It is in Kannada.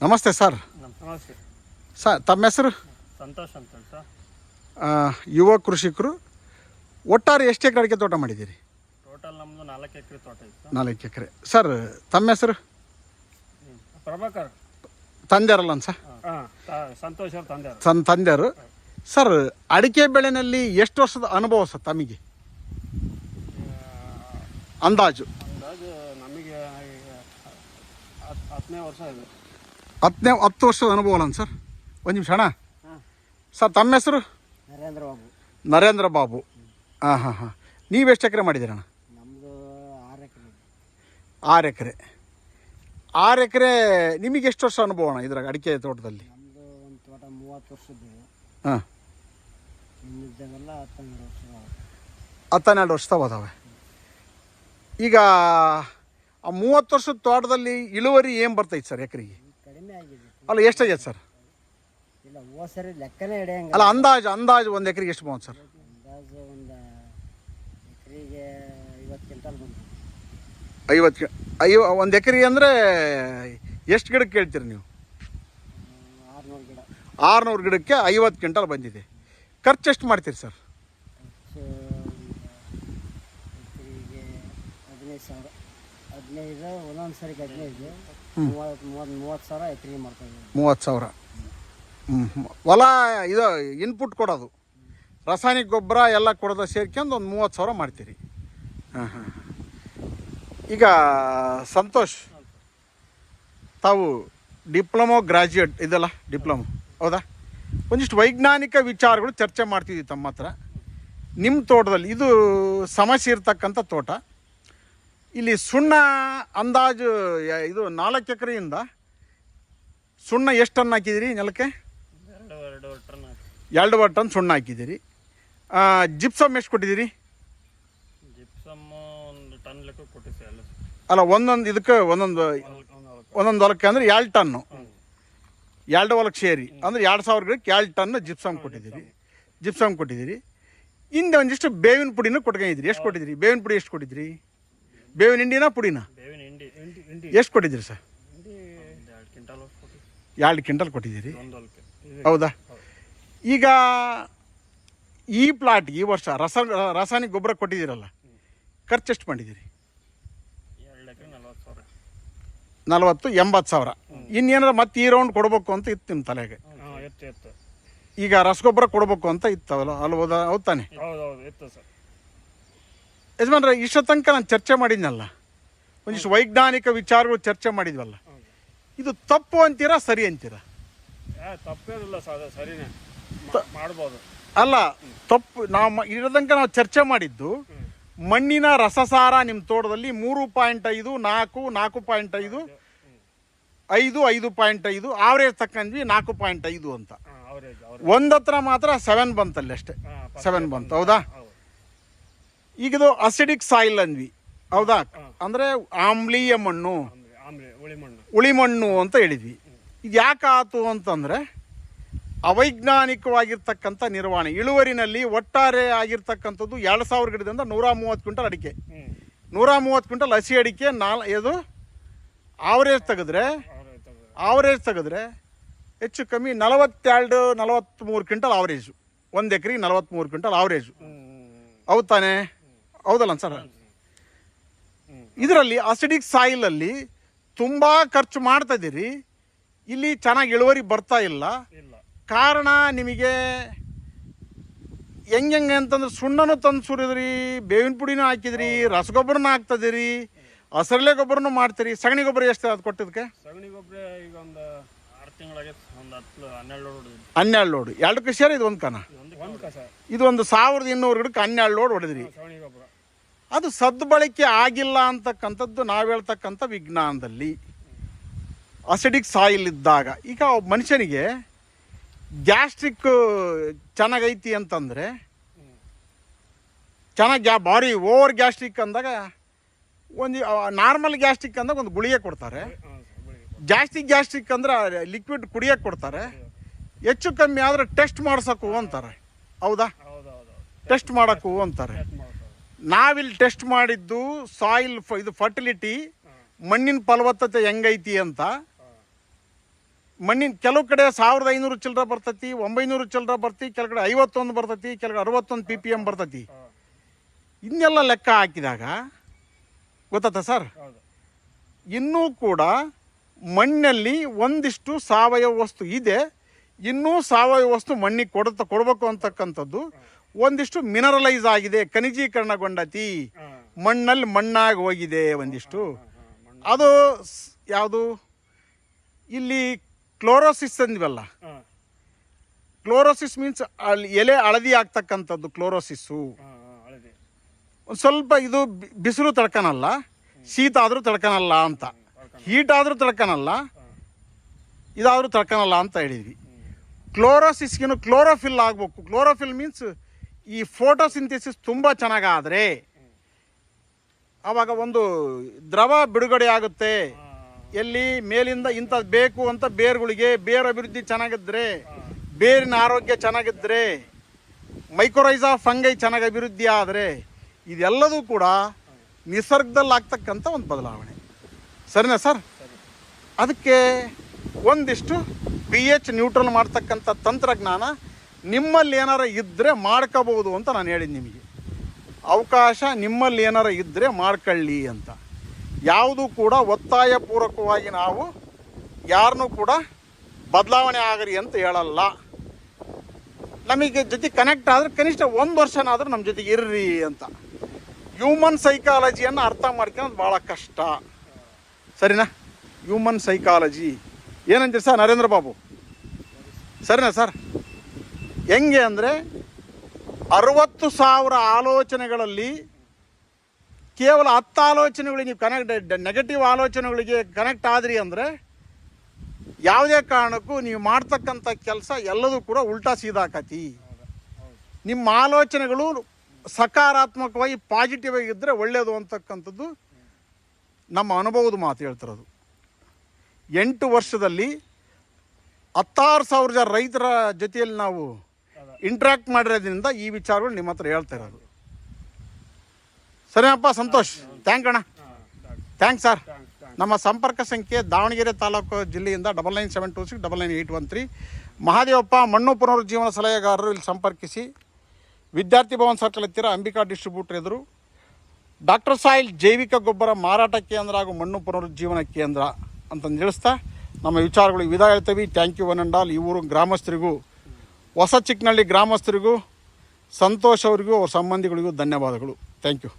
ನಮಸ್ತೆ ಸರ್. ನಮಸ್ತೆ ಸರ್, ತಮ್ಮ ಹೆಸರು? ಸಂತೋಷ್ ಅಂತ ಸರ್. ಯುವ ಕೃಷಿಕರು. ಒಟ್ಟಾರೆ ಎಷ್ಟು ಎಕರೆ ಅಡಿಕೆ ತೋಟ ಮಾಡಿದ್ದೀರಿ? ಟೋಟಲ್ ನಮ್ಮದು 4 ಎಕರೆ ತೋಟ ಇತ್ತು. 4 ಎಕರೆ. ಸರ್, ತಮ್ಮ ಹೆಸರು? ಪ್ರಭಾಕರ್. ತಂದೆರಲ್ಲ ಸರ್? ಸಂತೋಷ್ ಅವ್ರ ತಂದೆ. ತಂದೆಯರು. ಸರ್, ಅಡಿಕೆ ಬೆಳೆನಲ್ಲಿ ಎಷ್ಟು ವರ್ಷದ ಅನುಭವ ಸರ್ ತಮಗೆ? ಅಂದಾಜು ನಮಗೆ 10ನೇ ವರ್ಷ ಇದೆ. 10 ವರ್ಷದ ಅನುಭವ ಅಲ್ಲ ಸರ್? ಒಂದು ನಿಮಿಷ ಅಣ್ಣ. ಸರ್, ತಮ್ಮ ಹೆಸರು? ನರೇಂದ್ರ ಬಾಬು. ನರೇಂದ್ರ ಬಾಬು. ಹಾಂ. ನೀವೆಷ್ಟು ಎಕರೆ ಮಾಡಿದ್ದೀರಣ್ಣ? ನಮ್ಮದು 6 ಎಕರೆ. 6 ಎಕರೆ. 6 ಎಕರೆ. ನಿಮಗೆ ಎಷ್ಟು ವರ್ಷ ಅನುಭವ ಅಣ್ಣ ಇದ್ರಾಗ ಅಡಿಕೆ ತೋಟದಲ್ಲಿ? ನಮ್ಮದು ಒಂದು ತೋಟ 30 ವರ್ಷದ್ದು. ಹಾಂ. ಇನ್ನಿದ್ದಾವೆಲ್ಲ 12 ವರ್ಷ. 12 ವರ್ಷದ ಹೋದಾವೆ. ಈಗ ಆ 30 ವರ್ಷದ ತೋಟದಲ್ಲಿ ಇಳುವರಿ ಏನು ಬರ್ತೈತೆ ಸರ್ ಎಕರೆಗೆ? ಕಡಿಮೆ ಆಗಿದೆ. ಅಲ್ಲ, ಎಷ್ಟಾಗೈತೆ ಸರ್? ಇಲ್ಲ, ಹೋದ ಸರಿ ಲೆಕ್ಕನೇ ಹಿಡಿಯಂಗಿಲ್ಲ. ಅಲ್ಲ, ಅಂದಾಜು ಒಂದು ಎಕರೆಗೆ ಎಷ್ಟು ಬಂತು ಸರ್? ಅಂದಾಜು ಒಂದು ಎಕರೆಗೆ 50 ಕ್ವಿಂಟಲ್ ಬಂತು. 50 ಒಂದು ಎಕರೆ ಅಂದರೆ ಎಷ್ಟು ಗಿಡಕ್ಕೆ ಕೇಳ್ತೀರಿ ನೀವು? 600 ಗಿಡ. 600 ಗಿಡಕ್ಕೆ 50 ಕ್ವಿಂಟಲ್ ಬಂದಿದೆ. ಖರ್ಚು ಎಷ್ಟು ಮಾಡ್ತೀರಿ ಸರ್? ಎಕರೆಗೆ 15,000. 15 ಒಂದೊಂದು ಸರಿಗೆ 15, 30 ಸಾವಿರ ಎಕರೆಗೆ ಮಾಡ್ತಾಯಿದ್ದೀವಿ. 30,000. ಹೊಲ ಇದು ಇನ್ಪುಟ್ ಕೊಡೋದು, ರಾಸಾಯನಿಕ ಗೊಬ್ಬರ ಎಲ್ಲ ಕೊಡೋದು ಸೇರ್ಕೊಂಡು ಒಂದು 30,000 ಮಾಡ್ತೀರಿ. ಹಾಂ. ಈಗ ಸಂತೋಷ್, ತಾವು ಡಿಪ್ಲೊಮೊ ಗ್ರ್ಯಾಜುಯೇಟ್ ಇದಲ್ಲ, ಡಿಪ್ಲೊಮೊ ಹೌದಾ? ಒಂದಿಷ್ಟು ವೈಜ್ಞಾನಿಕ ವಿಚಾರಗಳು ಚರ್ಚೆ ಮಾಡ್ತಿದ್ವಿ ತಮ್ಮ ಹತ್ರ. ನಿಮ್ಮ ತೋಟದಲ್ಲಿ ಇದು ಸಮಸ್ಯೆ ಇರ್ತಕ್ಕಂಥ ತೋಟ. ಇಲ್ಲಿ ಸುಣ್ಣ ಅಂದಾಜು ಇದು 4 ಎಕರೆಯಿಂದ ಸುಣ್ಣ ಎಷ್ಟು ಟನ್ ಹಾಕಿದಿರಿ ನೆಲಕ್ಕೆ? 2 ಟನ್ ಸುಣ್ಣ ಹಾಕಿದ್ದೀರಿ. ಜಿಪ್ಸಮ್ ಎಷ್ಟು ಕೊಟ್ಟಿದ್ದೀರಿ? ಜಿಪ್ಸಮ್ ಒಂದು ಟನ್ ಲೆಕ್ಕ ಕೊಟ್ಟಿದ್ದೀವಿ. ಅಲ್ಲ, ಒಂದೊಂದು ಇದಕ್ಕೆ ಒಂದೊಂದು ಹೊಲಕ್ಕೆ ಅಂದರೆ 2 ಟನ್ನು. 2 ಹೊಲಕ್ಕೆ ಸೇರಿ ಅಂದರೆ 2,000 ಗಿಡಕ್ಕೆ 2 ಟನ್ ಜಿಪ್ಸಮ್ ಕೊಟ್ಟಿದ್ದೀರಿ. ಹಿಂದೆ ಒಂದಿಷ್ಟು ಬೇವಿನ ಪುಡಿನೂ ಕೊಟ್ಕೊಂಡಿದ್ದೀರಿ. ಎಷ್ಟು ಕೊಟ್ಟಿದ್ದೀರಿ? ಬೇವಿನ ಪುಡಿ ಎಷ್ಟು ಕೊಟ್ಟಿದ್ದೀರಿ? ಬೇವಿನ ಹಿಂಡಿನ ಪುಡಿನ ಎಷ್ಟು ಕೊಟ್ಟಿದ್ದೀರಿ ಸರ್? 2 ಕ್ವಿಂಟಲ್ ಕೊಟ್ಟಿದ್ದೀರಿ. ಹೌದಾ? ಈಗ ಈ ಪ್ಲಾಟ್ಗೆ ಈ ವರ್ಷ ರಾಸಾಯನಿಕ ಗೊಬ್ಬರ ಕೊಟ್ಟಿದ್ದೀರಲ್ಲ, ಖರ್ಚು ಎಷ್ಟು ಮಾಡಿದ್ದೀರಿ? 40,000-80,000. ಇನ್ನೇನಾರ ಮತ್ತೆ ಈ ರೌಂಡ್ ಕೊಡಬೇಕು ಅಂತ ಇತ್ತು ನಿಮ್ಮ ತಲೆಗೆ? ಈಗ ರಸಗೊಬ್ಬರ ಕೊಡಬೇಕು ಅಂತ ಇತ್ತವಲ್ಲ, ಹೌದು ತಾನೆ? ಯಜಮಾನ್ರೆ, ಇಷ್ಟ ತನಕ ನಾನು ಚರ್ಚೆ ಮಾಡಿದ್ನಲ್ಲ, ಒಂದಿಷ್ಟು ವೈಜ್ಞಾನಿಕ ವಿಚಾರಗಳು ಚರ್ಚೆ ಮಾಡಿದ್ವಲ್ಲ, ಇದು ತಪ್ಪು ಅಂತೀರಾ ಸರಿ ಅಂತೀರಾ? ತಪ್ಪೇನಿಲ್ಲ, ಸರಿನೇ ಮಾಡ್ಬೋದು. ಅಲ್ಲ, ತಪ್ಪು ನಾವು ಇರೋದಂಕ ನಾವು ಚರ್ಚೆ ಮಾಡಿದ್ದು ಮಣ್ಣಿನ ರಸಸಾರ ನಿಮ್ಮ ತೋಟದಲ್ಲಿ 3.5, 4, 4.5, 5, 5.5 ಆವ್ರೇಜ್ ತಕ್ಕಂದ್ವಿ 4.5 ಅಂತ. ಒಂದತ್ರ ಮಾತ್ರ 7 ಬಂತಲ್ಲಿ ಅಷ್ಟೇ. 7 ಬಂತು, ಹೌದಾ? ಈಗಿದು ಅಸಿಡಿಕ್ ಸಾಯಿಲ್ ಅಂದ್ವಿ, ಹೌದಾ? ಅಂದರೆ ಆಮ್ಲೀಯ ಮಣ್ಣು, ಉಳಿ ಮಣ್ಣು ಅಂತ ಹೇಳಿದ್ವಿ. ಇದು ಯಾಕೆ ಆಯ್ತು ಅಂತಂದರೆ ಅವೈಜ್ಞಾನಿಕವಾಗಿರ್ತಕ್ಕಂಥ ನಿರ್ವಹಣೆ. ಇಳುವರಿನಲ್ಲಿ ಒಟ್ಟಾರೆ ಆಗಿರ್ತಕ್ಕಂಥದ್ದು 2,000 ಗಿಡದಿಂದ 130 ಕ್ವಿಂಟಲ್ ಅಡಿಕೆ, 130 ಕ್ವಿಂಟಲ್ ಹಸಿ ಅಡಿಕೆ. ಇದು ಆವರೇಜ್ ತೆಗೆದ್ರೆ ಹೆಚ್ಚು ಕಮ್ಮಿ 42-43 ಕ್ವಿಂಟಲ್ ಆವರೇಜು. 1 ಎಕರೆಗೆ 43 ಕ್ವಿಂಟಲ್ ಆವರೇಜು, ಹೌದು ತಾನೆ? ಹೌದಲ್ಲ ಸರ್? ಇದರಲ್ಲಿ ಅಸಿಡಿಕ್ ಸಾಯಿಲಲ್ಲಿ ತುಂಬ ಖರ್ಚು ಮಾಡ್ತಾ ಇದ್ದೀರಿ, ಇಲ್ಲಿ ಚೆನ್ನಾಗಿ ಇಳುವರಿ ಬರ್ತಾ ಇಲ್ಲ. ಕಾರಣ ನಿಮಗೆ ಹೆಂಗೆ ಅಂತಂದ್ರೆ ಸುಣ್ಣನೂ ತಂದು ಸುರಿದ್ರಿ, ಬೇವಿನ ಪುಡಿನೂ ಹಾಕಿದ್ರಿ, ರಸಗೊಬ್ಬರನೂ ಹಾಕ್ತಿದ್ದೀರಿ, ಹಸರಲೆ ಗೊಬ್ಬರನೂ ಮಾಡ್ತೀರಿ. ಸಗಣಿ ಗೊಬ್ಬರ ಎಷ್ಟು ಅದು ಕೊಟ್ಟಿದ್ದಕ್ಕೆ? ಸಗಣಿ ಗೊಬ್ಬರ ಈಗ ಒಂದು 6 ತಿಂಗಳಾಗೆ ಒಂದು 12 ಲೋಡ್. 2ಕ್ಕೆ ಸೇರಿ ಇದು ಒಂದು ಕನ. ಇದು ಒಂದು 1,200 ಗಿಡಕ್ಕೆ 12 ಲೋಡ್ ಹೊಡೆದ್ರಿ. ಅದು ಸದ್ಬಳಕೆ ಆಗಿಲ್ಲ ಅಂತಕ್ಕಂಥದ್ದು ನಾವು ಹೇಳ್ತಕ್ಕಂಥ ವಿಜ್ಞಾನದಲ್ಲಿ. ಅಸಿಡಿಕ್ ಸಾಯಿಲ್ ಇದ್ದಾಗ ಈಗ ಮನುಷ್ಯನಿಗೆ ಗ್ಯಾಸ್ಟ್ರಿಕ್ ಚೆನ್ನಾಗೈತಿ ಅಂತಂದರೆ, ಚೆನ್ನಾಗಿ ಭಾರಿ ಓವರ್ ಗ್ಯಾಸ್ಟ್ರಿಕ್ ಅಂದಾಗ ಒಂದು ನಾರ್ಮಲ್ ಗ್ಯಾಸ್ಟ್ರಿಕ್ ಅಂದಾಗ ಒಂದು ಗುಳಿಗೆ ಕೊಡ್ತಾರೆ. ಗ್ಯಾಸ್ಟ್ರಿಕ್ ಅಂದ್ರೆ ಲಿಕ್ವಿಡ್ ಕುಡಿಯೋಕ್ಕೆ ಕೊಡ್ತಾರೆ. ಹೆಚ್ಚು ಕಮ್ಮಿ ಆದರೆ ಟೆಸ್ಟ್ ಮಾಡ್ಸೋಕು ಅಂತಾರೆ, ಹೌದಾ? ಟೆಸ್ಟ್ ಮಾಡೋಕ್ಕೂ ಅಂತಾರೆ. ನಾವಿಲ್ಲಿ ಟೆಸ್ಟ್ ಮಾಡಿದ್ದು ಸಾಯಿಲ್ ಇದು ಫರ್ಟಿಲಿಟಿ, ಮಣ್ಣಿನ ಫಲವತ್ತತೆ ಹೆಂಗೈತಿ ಅಂತ ಮಣ್ಣಿನ ಕೆಲವು ಕಡೆ 1500 ಚಿಲ್ಲರ ಬರ್ತೈತಿ, 900 ಚಿಲ್ಲರ ಬರ್ತೈತಿ, ಕೆಳಗಡೆ 51 ಬರ್ತೈತಿ, ಕೆಳಗಡೆ 61 PPM ಬರ್ತೈತಿ. ಇನ್ನೆಲ್ಲ ಲೆಕ್ಕ ಹಾಕಿದಾಗ ಗೊತ್ತಾತ ಸರ್, ಹೌದು. ಇನ್ನೂ ಕೂಡ ಮಣ್ಣಲ್ಲಿ ಒಂದಿಷ್ಟು ಸಾವಯವ ವಸ್ತು ಇದೆ, ಇನ್ನೂ ಸಾವಯವ ವಸ್ತು ಮಣ್ಣಿಗೆ ಕೊಡಬೇಕು ಅಂತಕ್ಕಂಥದ್ದು ಒಂದಿಷ್ಟು ಮಿನರಲೈಸ್ ಆಗಿದೆ, ಖನಿಜೀಕರಣಗೊಂಡತಿ, ಮಣ್ಣಲ್ಲಿ ಮಣ್ಣಾಗಿ ಹೋಗಿದೆ ಒಂದಿಷ್ಟು. ಅದು ಯಾವುದು ಇಲ್ಲಿ ಕ್ಲೋರೋಸಿಸ್ ಅಂದ್ವಲ್ಲ, ಕ್ಲೋರೋಸಿಸ್ ಮೀನ್ಸ್ ಎಲೆ ಹಳದಿ ಆಗ್ತಕ್ಕಂಥದ್ದು ಕ್ಲೋರೋಸಿಸ್ಸು. ಒಂದು ಸ್ವಲ್ಪ ಇದು ಬಿಸಿಲು ತಡ್ಕನಲ್ಲ, ಶೀತ ಆದರೂ ತಡ್ಕನಲ್ಲ ಅಂತ, ಹೀಟ್ ಆದರೂ ತಡ್ಕನಲ್ಲ, ಇದಾದರೂ ತಡ್ಕನಲ್ಲ ಅಂತ ಹೇಳಿದ್ವಿ. ಕ್ಲೋರೋಸಿಸ್ಗೇನು ಕ್ಲೋರೋಫಿಲ್ ಆಗಬೇಕು. ಕ್ಲೋರೋಫಿಲ್ ಮೀನ್ಸ್ ಈ ಫೋಟೋಸಿಂಥೆಸಿಸ್ ತುಂಬ ಚೆನ್ನಾಗಾದರೆ ಆವಾಗ ಒಂದು ದ್ರವ ಬಿಡುಗಡೆ ಆಗುತ್ತೆ. ಎಲ್ಲಿ ಮೇಲಿಂದ ಇಂಥದ್ದು ಬೇಕು ಅಂತ ಬೇರುಗಳಿಗೆ, ಬೇರು ಅಭಿವೃದ್ಧಿ ಚೆನ್ನಾಗಿದ್ದರೆ, ಬೇರಿನ ಆರೋಗ್ಯ ಚೆನ್ನಾಗಿದ್ದರೆ, ಮೈಕ್ರೋರೈಸಾ ಫಂಗೈ ಚೆನ್ನಾಗಿ ಅಭಿವೃದ್ಧಿ ಆದರೆ, ಇದೆಲ್ಲದೂ ಕೂಡ ನಿಸರ್ಗದಲ್ಲಿ ಆಗ್ತಕ್ಕಂಥ ಒಂದು ಬದಲಾವಣೆ. ಸರಿನಾ ಸರ್? ಅದಕ್ಕೆ ಒಂದಿಷ್ಟು pH ನ್ಯೂಟ್ರಲ್ ಮಾಡ್ತಕ್ಕಂಥ ತಂತ್ರಜ್ಞಾನ ನಿಮ್ಮಲ್ಲಿ ಏನಾರ ಇದ್ದರೆ ಮಾಡ್ಕೋಬೋದು ಅಂತ ನಾನು ಹೇಳಿದ್ದು ನಿಮಗೆ. ಅವಕಾಶ ನಿಮ್ಮಲ್ಲಿ ಏನಾರ ಇದ್ದರೆ ಮಾಡ್ಕೊಳ್ಳಿ ಅಂತ. ಯಾವುದೂ ಕೂಡ ಒತ್ತಾಯಪೂರ್ವಕವಾಗಿ ನಾವು ಯಾರನ್ನೂ ಕೂಡ ಬದಲಾವಣೆ ಆಗರಿ ಅಂತ ಹೇಳಲ್ಲ. ನಮಗೆ ಜೊತೆ ಕನೆಕ್ಟ್ ಆದರೆ ಕನಿಷ್ಠ 1 ವರ್ಷನಾದರೂ ನಮ್ಮ ಜೊತೆಗೆ ಇರ್ರಿ ಅಂತ. ಹ್ಯೂಮನ್ ಸೈಕಾಲಜಿಯನ್ನು ಅರ್ಥ ಮಾಡ್ಕೊಳ್ಳೋದು ಭಾಳ ಕಷ್ಟ. ಸರಿನಾ? ಹ್ಯೂಮನ್ ಸೈಕಾಲಜಿ ಏನಂತೀರಿ ಸರ್ ನರೇಂದ್ರ ಬಾಬು? ಸರಿನಾ ಸರ್? ಹೆಂಗೆ ಅಂದರೆ 60,000 ಆಲೋಚನೆಗಳಲ್ಲಿ ಕೇವಲ 10 ಆಲೋಚನೆಗಳಿಗೆ ನೀವು ಕನೆಕ್ಟ್, ನೆಗೆಟಿವ್ ಆಲೋಚನೆಗಳಿಗೆ ಕನೆಕ್ಟ್ ಆದ್ರಿ ಅಂದರೆ ಯಾವುದೇ ಕಾರಣಕ್ಕೂ ನೀವು ಮಾಡ್ತಕ್ಕಂಥ ಕೆಲಸ ಎಲ್ಲದೂ ಕೂಡ ಉಲ್ಟಾ ಸೀದಾಕತಿ. ನಿಮ್ಮ ಆಲೋಚನೆಗಳು ಸಕಾರಾತ್ಮಕವಾಗಿ ಪಾಸಿಟಿವ್ ಆಗಿದ್ದರೆ ಒಳ್ಳೆಯದು ಅಂತಕ್ಕಂಥದ್ದು ನಮ್ಮ ಅನುಭವದ ಮಾತು ಹೇಳ್ತಿರೋದು. 8 ವರ್ಷದಲ್ಲಿ 16,000 ರೈತರ ಜೊತೆಯಲ್ಲಿ ನಾವು ಇಂಟ್ರ್ಯಾಕ್ಟ್ ಮಾಡಿರೋದ್ರಿಂದ ಈ ವಿಚಾರಗಳು ನಿಮ್ಮ ಹತ್ರ ಹೇಳ್ತಾ ಇರೋದು. ಸರಿನಪ್ಪ ಸಂತೋಷ್? ಥ್ಯಾಂಕ್ ಅಣ್ಣ, ಥ್ಯಾಂಕ್ಸ್ ಸರ್. ನಮ್ಮ ಸಂಪರ್ಕ ಸಂಖ್ಯೆ ದಾವಣಗೆರೆ ತಾಲೂಕು ಜಿಲ್ಲೆಯಿಂದ 9972699813. ಮಹಾದೇವಪ್ಪ ಮಣ್ಣು ಪುನರುಜ್ಜೀವನ ಸಲಹೆಗಾರರು. ಇಲ್ಲಿ ಸಂಪರ್ಕಿಸಿ. ವಿದ್ಯಾರ್ಥಿ ಭವನ್ ಸರ್ಕಲ್ ಹತ್ತಿರ ಅಂಬಿಕಾ ಡಿಸ್ಟ್ರಿಬ್ಯೂಟರ್ ಎದುರು ಡಾಕ್ಟರ್ ಸಾಯಿಲ್ ಜೈವಿಕ ಗೊಬ್ಬರ ಮಾರಾಟ ಕೇಂದ್ರ ಹಾಗೂ ಮಣ್ಣು ಪುನರುಜ್ಜೀವನ ಕೇಂದ್ರ ಅಂತಂದು ತಿಳಿಸ್ತಾ ನಮ್ಮ ವಿಚಾರಗಳಿಗೆ ವಿಧ ಹೇಳ್ತೀವಿ. Thank you one and all. ಈ ಊರು ಗ್ರಾಮಸ್ಥರಿಗೂ, ಹೊಸ ಚಿಕ್ಕನಹಳ್ಳಿ ಗ್ರಾಮಸ್ಥರಿಗೂ, ಸಂತೋಷ್ ಅವರಿಗೂ, ಅವ್ರ ಸಂಬಂಧಿಗಳಿಗೂ ಧನ್ಯವಾದಗಳು. Thank you.